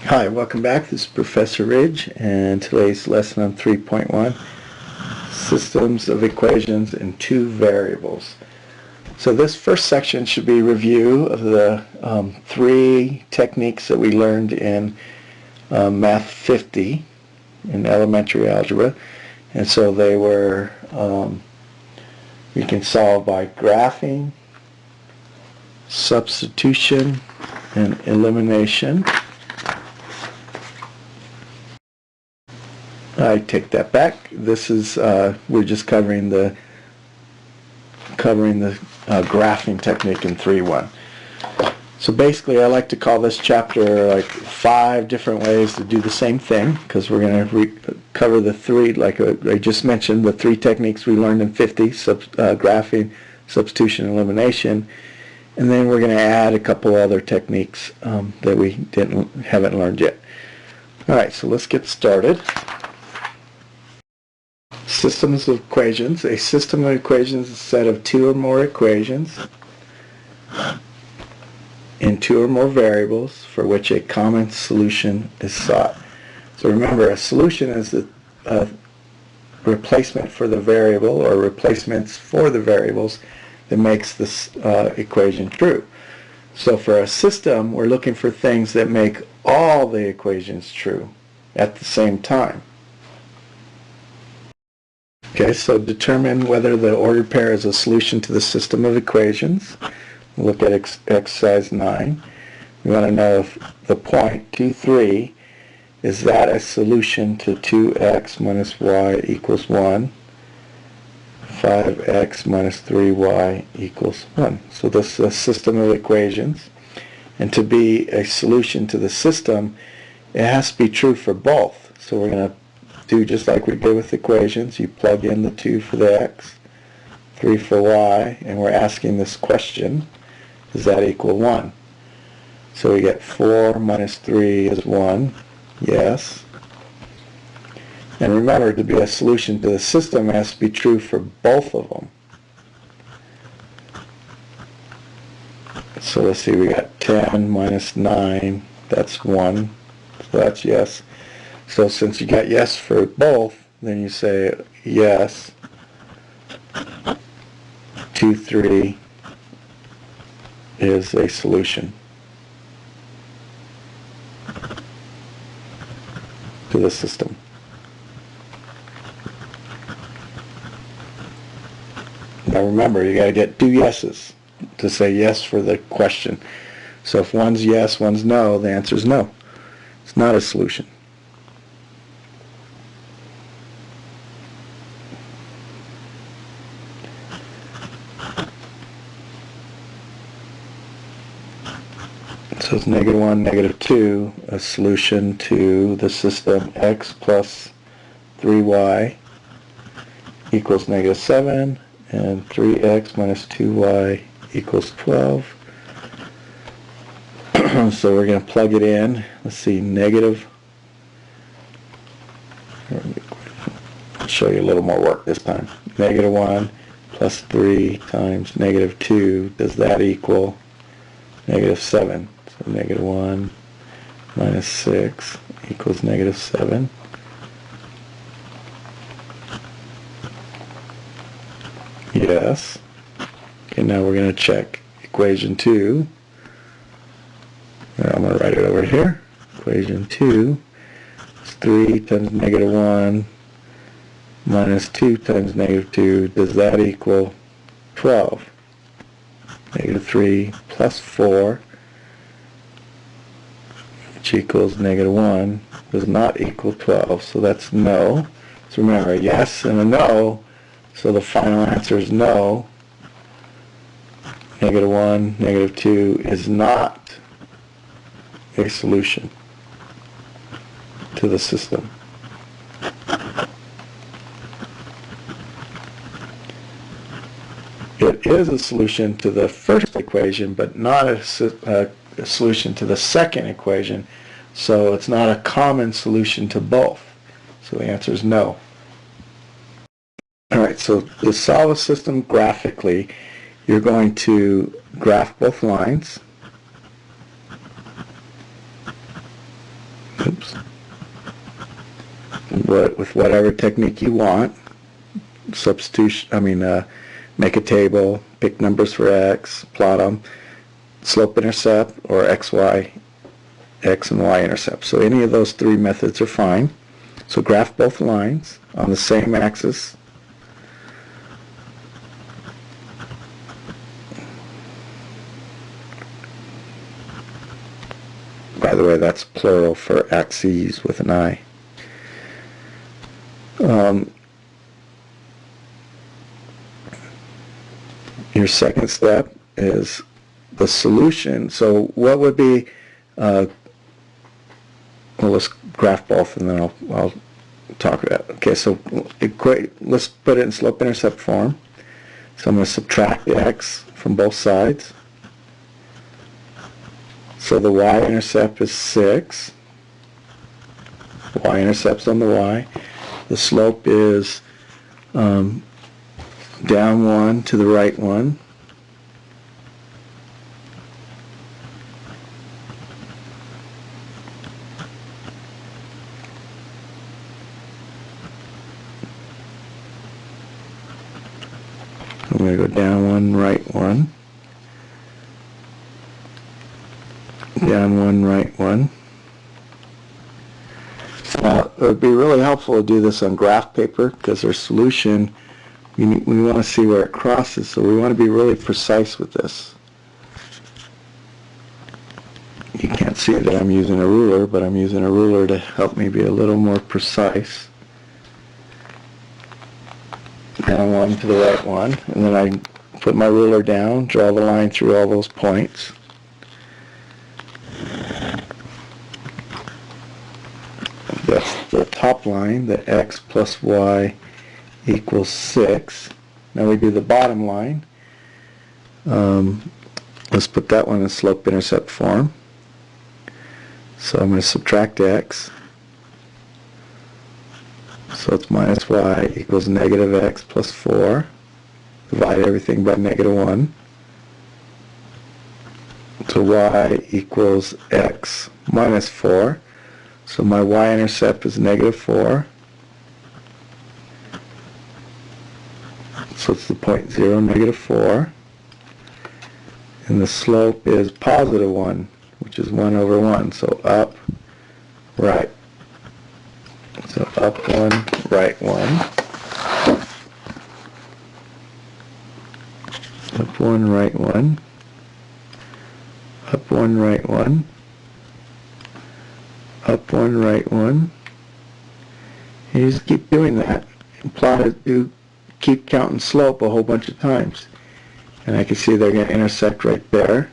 Hi, welcome back. This is Professor Ridge, and today's lesson on 3.1, Systems of Equations in Two Variables. So this first section should be a review of the three techniques that we learned in Math 50 in elementary algebra. And so they were, we can solve by graphing, substitution, and elimination. I take that back. This is we're just covering the graphing technique in 3.1. So basically, I like to call this chapter like 5 different ways to do the same thing, because we're going to cover the three, like I just mentioned, the 3 techniques we learned in 50: graphing, substitution, elimination, and then we're going to add a couple other techniques that we haven't learned yet. All right, so let's get started. Systems of equations. A system of equations is a set of 2 or more equations in 2 or more variables for which a common solution is sought. So remember, a solution is the replacement for the variable, or replacements for the variables, that makes this equation true. So for a system, we're looking for things that make all the equations true at the same time. Okay, so determine whether the ordered pair is a solution to the system of equations. We'll look at exercise 9. We want to know if the point 2, 3, is that a solution to 2x minus y equals 1, 5x minus 3y equals 1. So this is a system of equations. And to be a solution to the system, it has to be true for both. So we're going to do just like we did with equations. You plug in the 2 for the x, 3 for y, and we're asking this question: does that equal 1? So we get 4 minus 3 is 1. Yes. And remember, to be a solution to the system, it has to be true for both of them. So let's see, we got 10 minus 9, that's 1. So that's yes. So since you got yes for both, then you say yes, 2, 3 is a solution to the system. Now remember, you got to get 2 yeses to say yes for the question. So if one's yes, one's no, the answer is no. It's not a solution. So it's -1, -2, a solution to the system x plus 3y equals -7, and 3x minus 2y equals 12. So we're going to plug it in. Let's see, I'll show you a little more work this time. -1 plus 3 times -2, does that equal -7? So -1 minus 6 equals -7. Yes. Okay, now we're going to check equation 2. I'm going to write it over here. Equation 2 is 3 times -1 minus 2 times -2. Does that equal 12? -3 plus 4, which equals -1, does not equal 12. So that's no. So remember, a yes and a no. So the final answer is no. -1, -2 is not a solution to the system. It is a solution to the first equation, but not a solution to the second equation. So it's not a common solution to both. So the answer is no. All right, so to solve a system graphically, you're going to graph both lines. oops, with whatever technique you want. Substitution, make a table, pick numbers for x, plot them, slope intercept, or x and y intercept. So any of those three methods are fine. So graph both lines on the same axis. By the way, that's plural for axes with an I. Your second step is the solution. So what would be, well, let's graph both and then I'll talk about it. Okay, so let's put it in slope-intercept form. So I'm going to subtract the x from both sides. So the y-intercept is 6. Y-intercept's on the y. The slope is down 1 to the right 1. I'm going to go down 1, right 1. Down 1, right 1. It would be really helpful to do this on graph paper because our solution, we want to see where it crosses, so we want to be really precise with this. You can't see that I'm using a ruler, but I'm using a ruler to help me be a little more precise. Down 1 to the right 1, and then I put my ruler down, draw the line through all those points. That's the top line, that x plus y equals 6. Now we do the bottom line. Let's put that one in slope-intercept form. So I'm going to subtract x. So it's minus y equals negative x plus 4. Divide everything by negative 1. So y equals x minus 4. So my y-intercept is negative 4. So it's the point 0, negative 4. And the slope is positive 1, which is 1 over 1. So up, right. So up 1, right 1. Up 1, right 1. Up 1, right 1. Up 1, right 1. And you just keep doing that. And plot it, you keep counting slope a whole bunch of times. And I can see they're going to intersect right there.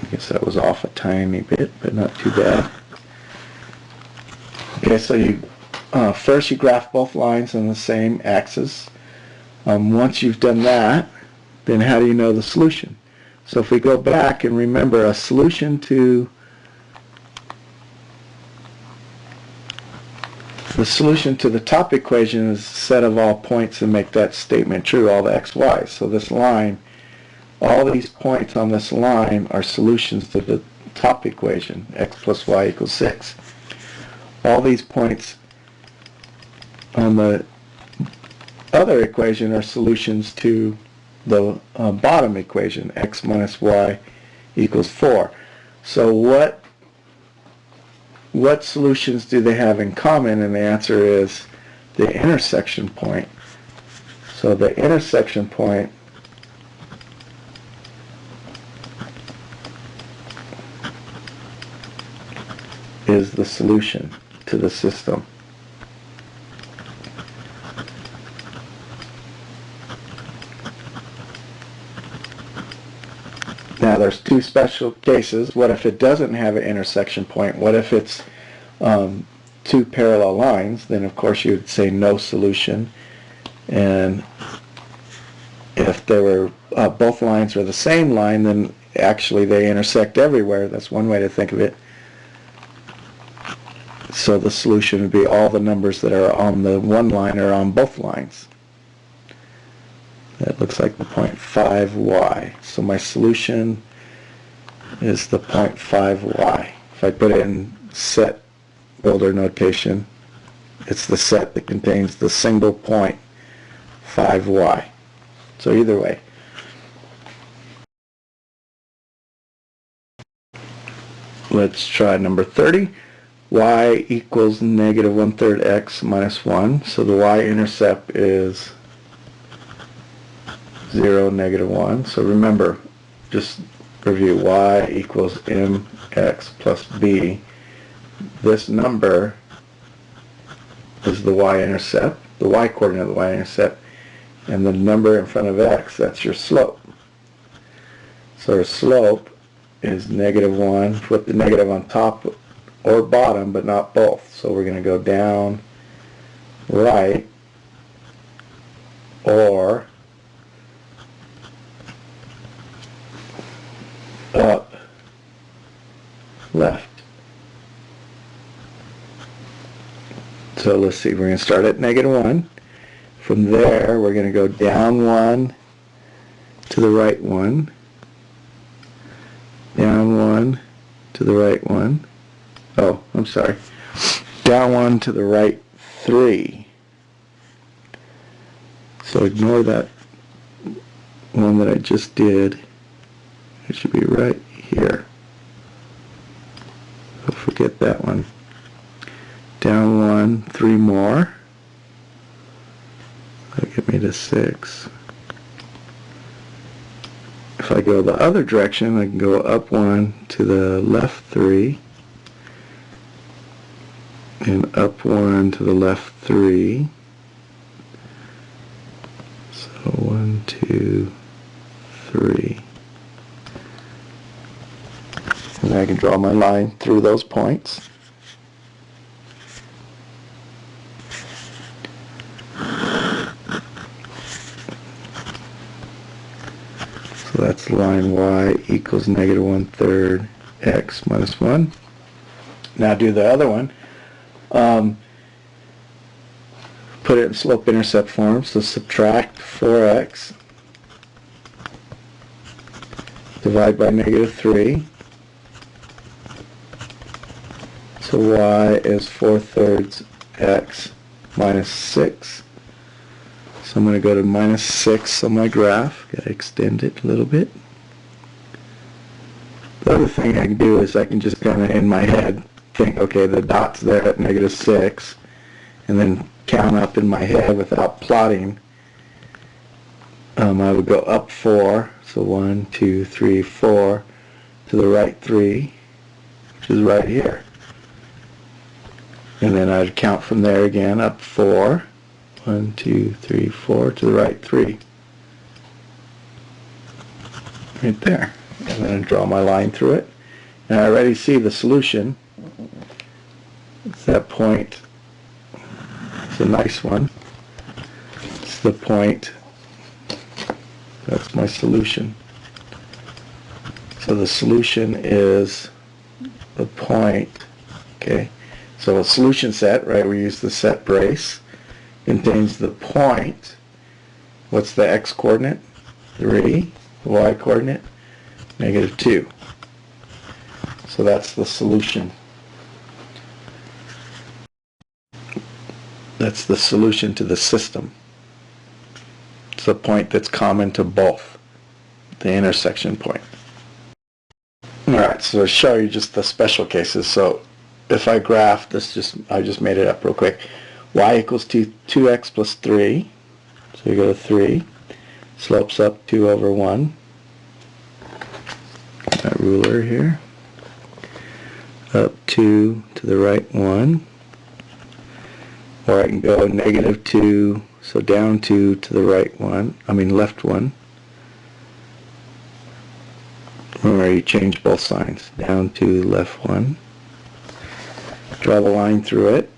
I guess that was off a tiny bit, but not too bad. Okay, so you first you graph both lines on the same axis. Once you've done that, then how do you know the solution? So if we go back and remember, a solution to the top equation is a set of all points that make that statement true, all the x, y. So this line, all these points on this line are solutions to the top equation, x plus y equals 6. All these points on the other equation are solutions to the bottom equation, x minus y equals 4. So what solutions do they have in common? And the answer is the intersection point. So the intersection point is the solution to the system. Now there's two special cases. What if it doesn't have an intersection point? What if it's two parallel lines? Then of course you would say no solution. And if they were both lines are the same line, then actually they intersect everywhere. That's one way to think of it. So the solution would be all the numbers that are on the one line are on both lines. That looks like the point 5y. So my solution is the point 5y. If I put it in set builder notation, it's the set that contains the single point 5y. So either way. Let's try number 30. Y equals negative 1/3 x minus 1. So the y-intercept is 0, negative 1. So remember, just review, y equals mx plus b. This number is the y-intercept, the y-coordinate of the y-intercept, and the number in front of x, that's your slope. So our slope is negative 1. Put the negative on top or bottom, but not both. So we're going to go down right or up left. So let's see, we're going to start at negative 1. From there, we're going to go down 1 to the right 1, down 1 to the right 1. Oh, I'm sorry. Down 1 to the right 3. So ignore that one that I just did. It should be right here. So forget that one. Down 1, 3 more. That'll get me to 6. If I go the other direction, I can go up 1 to the left 3, and up 1 to the left 3. So 1, 2, 3. And I can draw my line through those points. So that's line y equals negative 1/3 x minus 1. Now do the other one. Put it in slope-intercept form. So subtract 4x, divide by negative 3. So y is 4/3 x minus 6. So I'm going to go to minus 6 on my graph. Got to extend it a little bit. The other thing I can do is I can just kind of in my head think, okay, the dot's there at negative 6, and then count up in my head without plotting. I would go up 4, so 1, 2, 3, 4, to the right 3, which is right here. And then I'd count from there again, up 4, 1, 2, 3, 4, to the right 3. Right there. And then I draw my line through it. And I already see the solution. It's that point. It's a nice one. It's the point. That's my solution. So the solution is the point. Okay. So a solution set, right, we use the set brace, contains the point. What's the x-coordinate? 3. The y-coordinate? Negative 2. So that's the solution. That's the solution to the system. It's the point that's common to both, the intersection point. Alright, so to show you just the special cases, so if I graph this, I just made it up real quick. Y equals 2x plus 3. So you go to 3. Slopes up 2 over 1. My ruler here. Up 2 to the right 1. Or I can go negative 2, so down 2 to the right 1. I mean left 1. Remember, you change both signs. Down 2, left 1. Draw the line through it.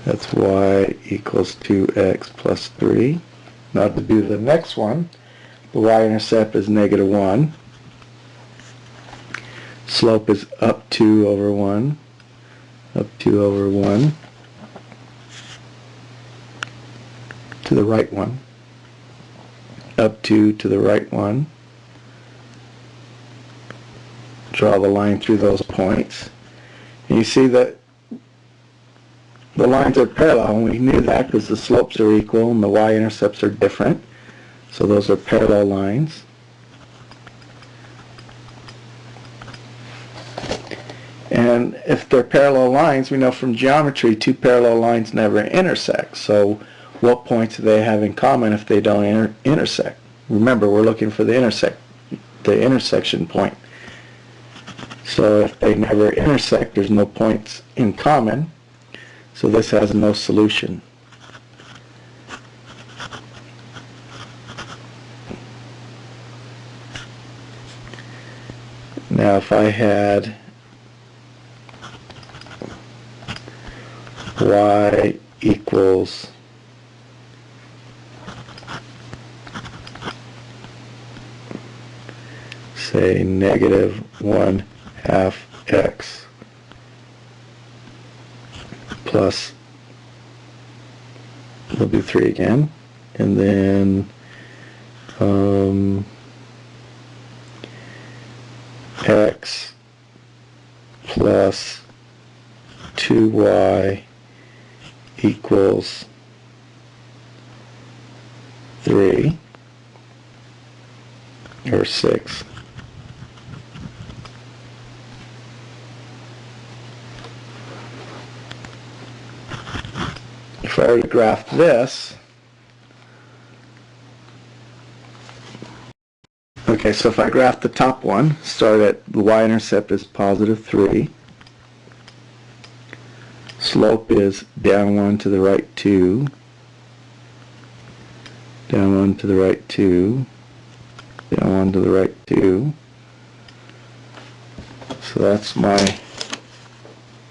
That's y equals 2x plus 3. Now to do the next one, the y-intercept is negative 1. Slope is up 2 over 1. Up 2 over 1. to the right one, up 2 to the right one. Draw the line through those points. And you see that the lines are parallel, and we knew that because the slopes are equal and the y-intercepts are different. So those are parallel lines. And if they're parallel lines, we know from geometry two parallel lines never intersect. So what points do they have in common if they don't intersect? Remember, we're looking for the intersection point. So if they never intersect, there's no points in common. So this has no solution. Now if I had y equals say negative 1/2 x plus, we'll do 3 again, and then x plus 2y equals 3 or 6. If I were to graph this, okay, so if I graph the top one, start at the y-intercept is positive 3, slope is down 1 to the right 2, down 1 to the right 2, down 1 to the right 2. So that's my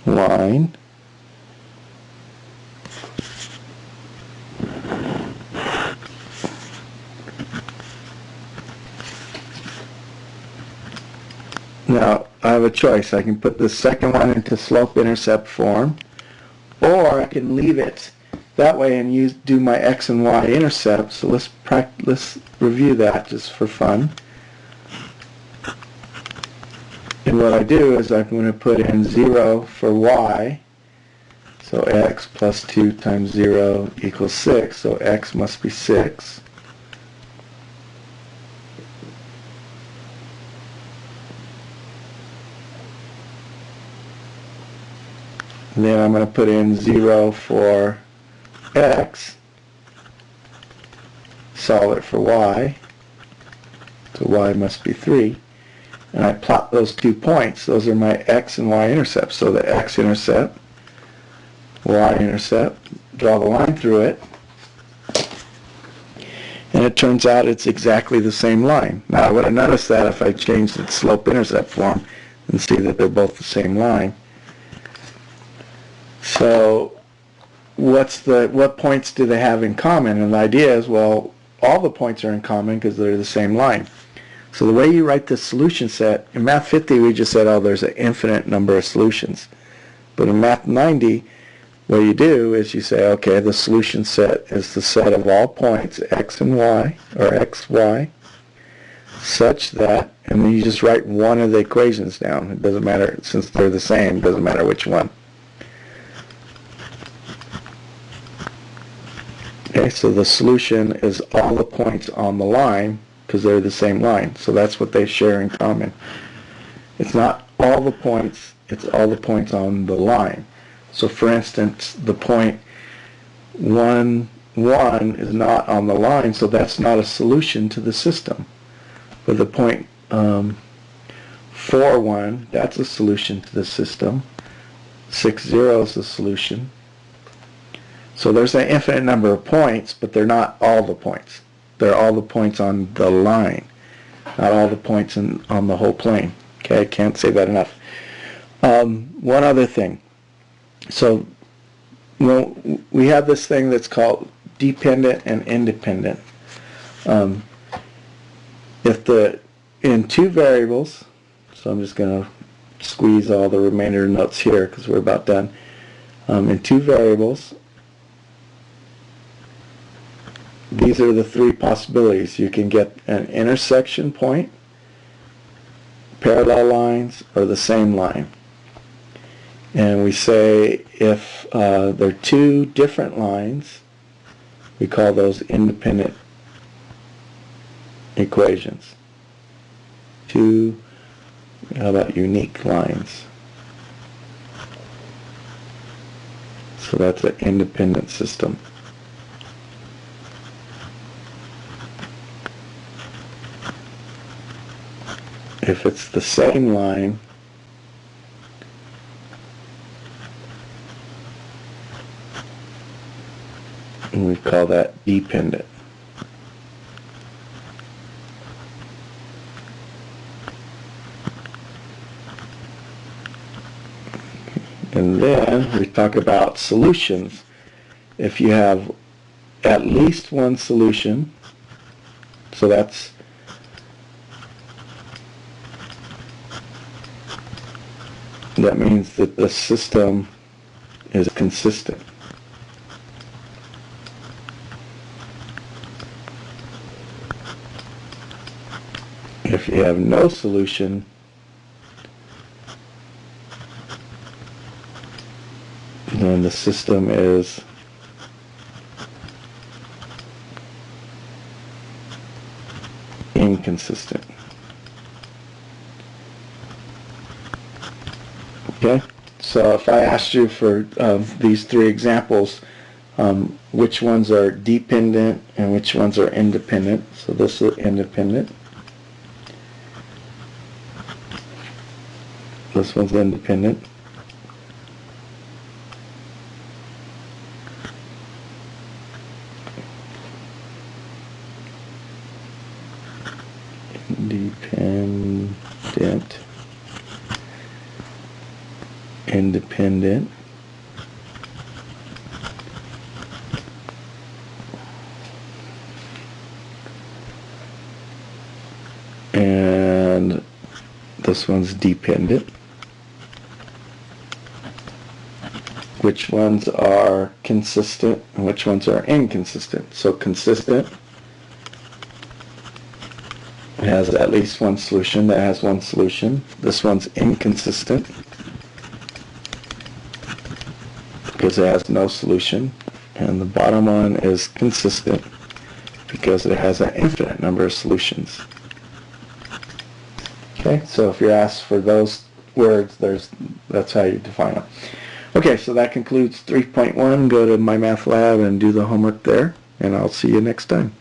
line. Now, I have a choice. I can put the second one into slope-intercept form, or I can leave it that way and do my x and y intercepts. So let's review that just for fun. And what I do is I'm going to put in 0 for y, so x plus 2 times 0 equals 6, so x must be 6. And then I'm going to put in 0 for x, solve it for y, so y must be 3. And I plot those 2 points. Those are my x and y intercepts. So the x-intercept, y-intercept, draw the line through it, and it turns out it's exactly the same line. Now I would have noticed that if I changed its slope-intercept form and see that they're both the same line. So what points do they have in common? And the idea is, well, all the points are in common because they're the same line. So the way you write this solution set, in Math 50 we just said, oh, there's an infinite number of solutions. But in Math 90, what you do is you say, okay, the solution set is the set of all points, x and y, or x, y, such that, and then you just write one of the equations down. It doesn't matter, since they're the same, it doesn't matter which one. Okay, so the solution is all the points on the line because they're the same line. So that's what they share in common. It's not all the points, it's all the points on the line. So for instance, the point 1, 1 is not on the line, so that's not a solution to the system. But the point 4, 1, that's a solution to the system. 6, 0 is a solution. So there's an infinite number of points, but they're not all the points. They're all the points on the line, not all the points on the whole plane. Okay, I can't say that enough. One other thing. So we have this thing that's called dependent and independent. In 2 variables, so I'm just going to squeeze all the remainder notes here because we're about done. In 2 variables, these are the three possibilities. You can get an intersection point, parallel lines, or the same line. And we say if there are two different lines, we call those independent equations. Two, how about unique lines? So that's an independent system. If it's the same line, we call that dependent. And then we talk about solutions. If you have at least one solution, so that means that the system is consistent. If you have no solution, then the system is inconsistent. Okay, so if I asked you for these three examples, which ones are dependent and which ones are independent? So this is independent. This one's independent. Dependent. Independent. And this one's dependent. Which ones are consistent and which ones are inconsistent? So consistent, it has at least one solution. That has one solution. This one's inconsistent because it has no solution. And the bottom one is consistent because it has an infinite number of solutions. Okay, so if you're asked for those words, that's how you define them. Okay, so that concludes 3.1. Go to My Math Lab and do the homework there, and I'll see you next time.